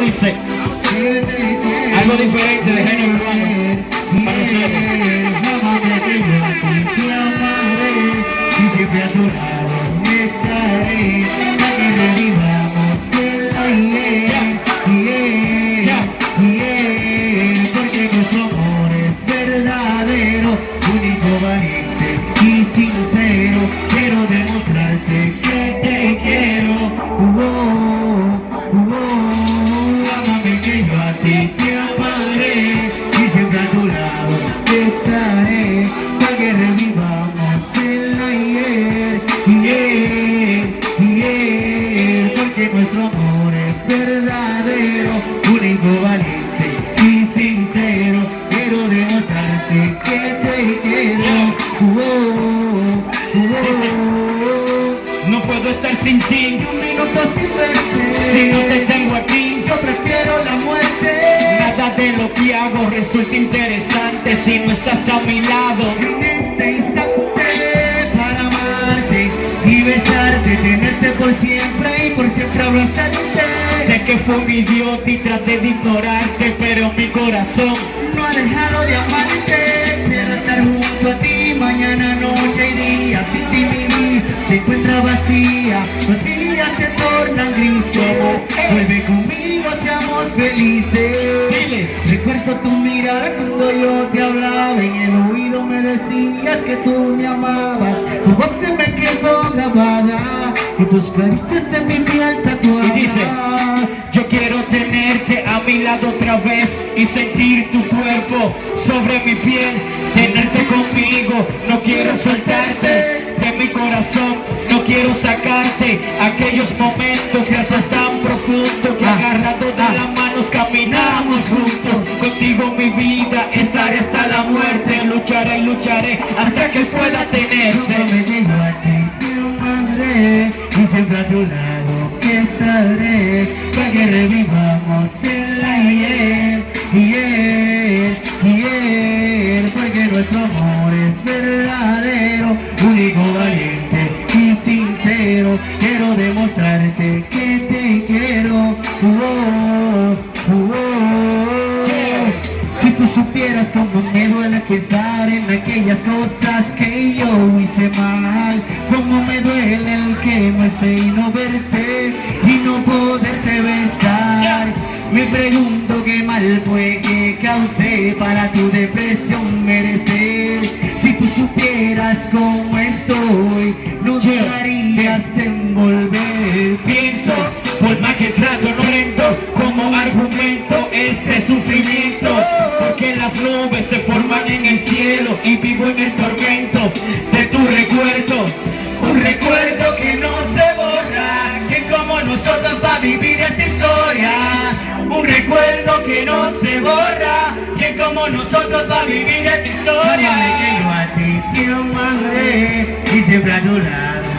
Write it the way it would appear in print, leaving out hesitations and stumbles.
dice algo diferente de género urbano para ustedes. Te amaré y siempre a tu lado estaré, para que revivamos el ayer, porque nuestro amor es verdadero, único, valiente y sincero. Quiero demostrarte que te quiero. Amame, que yo a ti te amaré y siempre a tu lado estaré, para que revivamos el ayer, porque nuestro amor es verdadero, único, valiente y sincero. Quiero demostrarte que te quiero. No puedo estar sin ti, Un minuto sin verte, si no te tengo aquí. yo prefiero la muerte. Nada de lo que hago resulta interesante si no estás a mi lado. En este instante para amarte y besarte, tenerte por siempre y por siempre abrazarte. Sé que fue un idiota y traté de ignorarte, pero mi corazón No ha dejado de amarte. Quiero estar junto a ti mañana, noche y día. Sin ti mi vida se encuentra vacía, los días se tornan grises. Vuelve conmigo, seamos felices. Dile. Recuerdo tu mirada cuando yo te hablaba, en el oído me decías que tú me amabas. Tu voz se me quedó grabada y tus caricias en mi piel tatuada. Y dice, yo quiero tenerte a mi lado otra vez y sentir tu cuerpo sobre mi piel, tenerte conmigo, no quiero soltarte de mi corazón, no quiero sacarte aquellos momentos que haces tan profundo que agarrados de las manos caminamos juntos. Contigo mi vida estaré hasta la muerte, lucharé y lucharé hasta que pueda tenerte. Me llego a ti, te amaré y siempre a tu lado estaré, para que revivamos el ayer, porque nuestro amor es verdadero, único, valiente y sincero. Quiero demostrarte que te quiero. Si tú supieras cómo me duele pensar en aquellas cosas que yo hice mal, cómo me duele el que no esté y no verte y no poderte besar. Me pregunto qué mal fue que causé para tu depresión merecer. Si tú supieras cómo estoy, no dudarías en volver. Pienso, por más que trato no rento como argumento este sufrimiento, porque las nubes se forman en el cielo y vivo en el tormento de tu recuerdo. Un recuerdo que no se borra, que como nosotros va a vivir esta historia. Un recuerdo que no se borra, que como nosotros va a vivir esta historia. Que yo a ti te amaré y siempre a tu lado